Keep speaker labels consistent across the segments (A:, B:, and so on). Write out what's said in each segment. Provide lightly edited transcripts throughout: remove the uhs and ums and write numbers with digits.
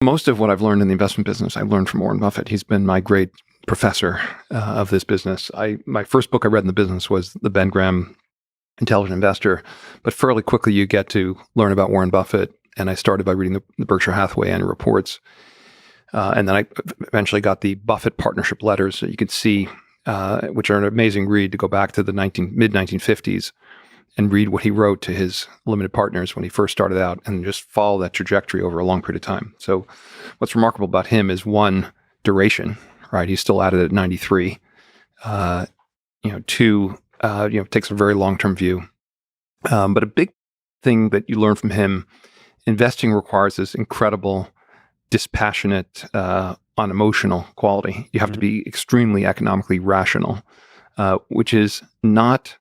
A: Most of what I've learned in the investment business, I learned from Warren Buffett. He's been my great professor of this business. My first book I read in the business was The Ben Graham Intelligent Investor, but fairly quickly you get to learn about Warren Buffett. And I started by reading the Berkshire Hathaway annual reports. And then I eventually got the Buffett partnership letters that you can see, which are an amazing read to go back to the mid-1950s and read what he wrote to his limited partners when he first started out and just follow that trajectory over a long period of time. So what's remarkable about him is, one, duration, right? He's still at it at 93. Two, takes a very long-term view. But a big thing that you learn from him, investing requires this incredible, dispassionate, unemotional quality. You have to be extremely economically rational, which is not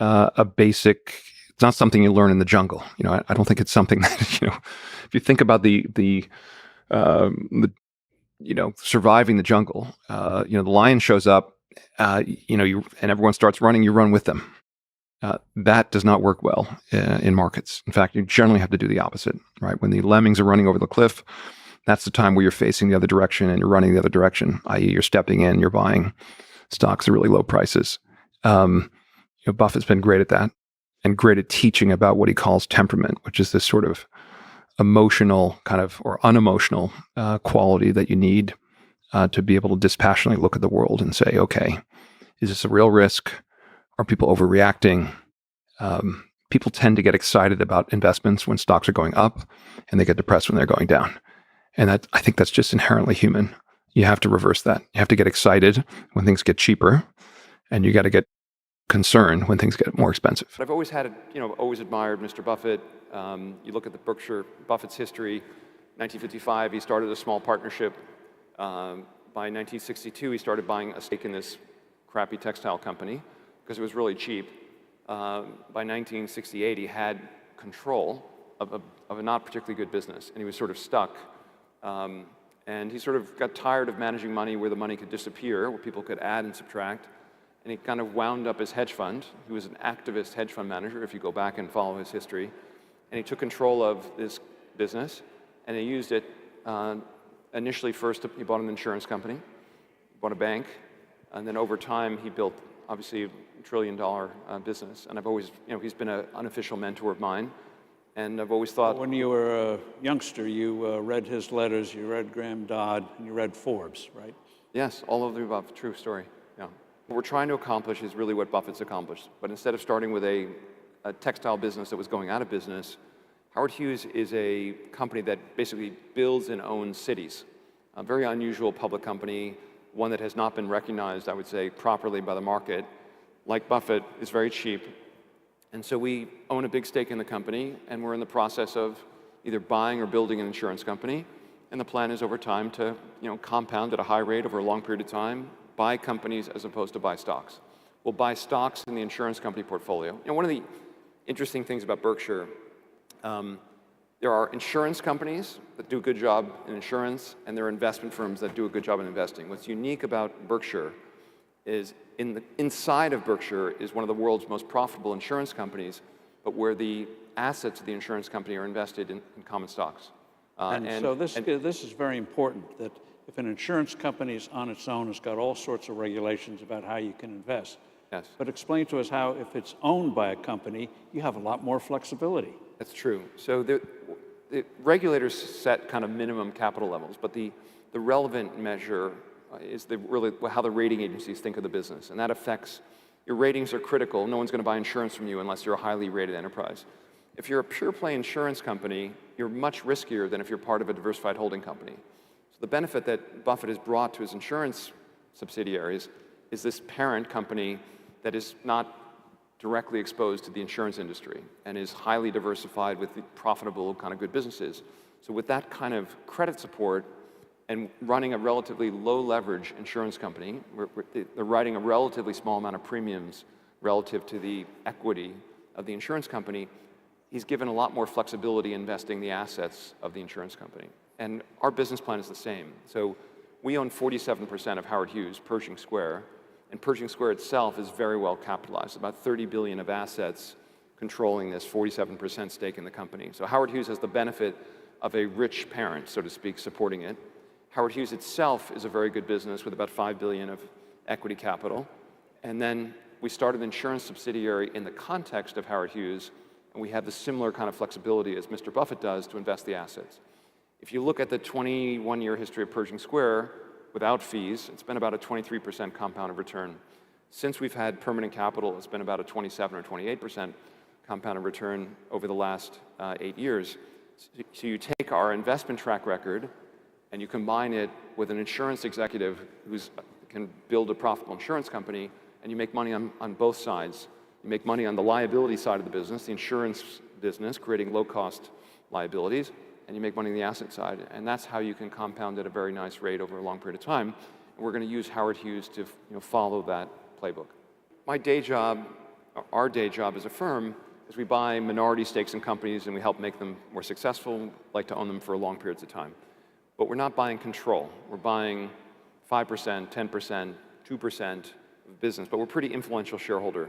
A: it's not something you learn in the jungle. I don't think it's something that, if you think about the surviving the jungle, the lion shows up, and everyone starts running, you run with them. That does not work well in markets. In fact, you generally have to do the opposite, right? When the lemmings are running over the cliff, that's the time where you're facing the other direction and you're running the other direction, i.e. you're stepping in, you're buying stocks at really low prices. Buffett's been great at that and great at teaching about what he calls temperament, which is this sort of emotional or unemotional quality that you need to be able to dispassionately look at the world and say, okay, is this a real risk? Are people overreacting? People tend to get excited about investments when stocks are going up, and they get depressed when they're going down. And I think that's just inherently human. You have to reverse that. You have to get excited when things get cheaper, and you got to get concerned when things get more expensive.
B: I've always always admired Mr. Buffett. You look at the Berkshire Buffett's history. 1955, he started a small partnership. By 1962, he started buying a stake in this crappy textile company because it was really cheap. By 1968, he had control of a not particularly good business, and he was sort of stuck. And he sort of got tired of managing money where the money could disappear, where people could add and subtract. And he kind of wound up his hedge fund. He was an activist hedge fund manager, if you go back and follow his history. And he took control of this business, and he used it initially. First, he bought an insurance company, bought a bank, and then over time, he built, obviously, a $1 trillion business. And I've always, he's been an unofficial mentor of mine. And I've always thought...
C: When you were a youngster, you read his letters, you read Graham Dodd, and you read Forbes, right?
B: Yes, all of the above. True story. Yeah. What we're trying to accomplish is really what Buffett's accomplished. But instead of starting with a textile business that was going out of business, Howard Hughes is a company that basically builds and owns cities. A very unusual public company, one that has not been recognized, I would say, properly by the market. Like Buffett, is very cheap. And so we own a big stake in the company, and we're in the process of either buying or building an insurance company. And the plan is over time to compound at a high rate over a long period of time, buy companies as opposed to buy stocks. We'll buy stocks in the insurance company portfolio. One of the interesting things about Berkshire, there are insurance companies that do a good job in insurance, and there are investment firms that do a good job in investing. What's unique about Berkshire is inside of Berkshire is one of the world's most profitable insurance companies, but where the assets of the insurance company are invested in common stocks.
C: So this is very important, that if an insurance company is on its own, it's got all sorts of regulations about how you can invest.
B: Yes.
C: But explain to us how, if it's owned by a company, you have a lot more flexibility.
B: That's true. So the regulators set kind of minimum capital levels, but the relevant measure is really how the rating agencies think of the business. And that affects, your ratings are critical. No one's going to buy insurance from you unless you're a highly rated enterprise. If you're a pure play insurance company, you're much riskier than if you're part of a diversified holding company. So the benefit that Buffett has brought to his insurance subsidiaries is this parent company that is not directly exposed to the insurance industry and is highly diversified with profitable kind of good businesses. So with that kind of credit support and running a relatively low leverage insurance company, they're writing a relatively small amount of premiums relative to the equity of the insurance company, he's given a lot more flexibility investing the assets of the insurance company. And our business plan is the same. So we own 47% of Howard Hughes, Pershing Square, and Pershing Square itself is very well capitalized, about $30 billion of assets controlling this 47% stake in the company. So Howard Hughes has the benefit of a rich parent, so to speak, supporting it. Howard Hughes itself is a very good business with about $5 billion of equity capital. And then we started an insurance subsidiary in the context of Howard Hughes, and we have the similar kind of flexibility as Mr. Buffett does to invest the assets. If you look at the 21-year history of Pershing Square, without fees, it's been about a 23% compounded return. Since we've had permanent capital, it's been about a 27 or 28% compounded return over the last 8 years. So you take our investment track record and you combine it with an insurance executive who can build a profitable insurance company, and you make money on both sides. You make money on the liability side of the business, the insurance business, creating low-cost liabilities, and you make money on the asset side. And that's how you can compound at a very nice rate over a long period of time. And we're going to use Howard Hughes to follow that playbook. My day job, our day job as a firm, is we buy minority stakes in companies and we help make them more successful, like to own them for long periods of time. But we're not buying control. We're buying 5%, 10%, 2% of business, but we're a pretty influential shareholder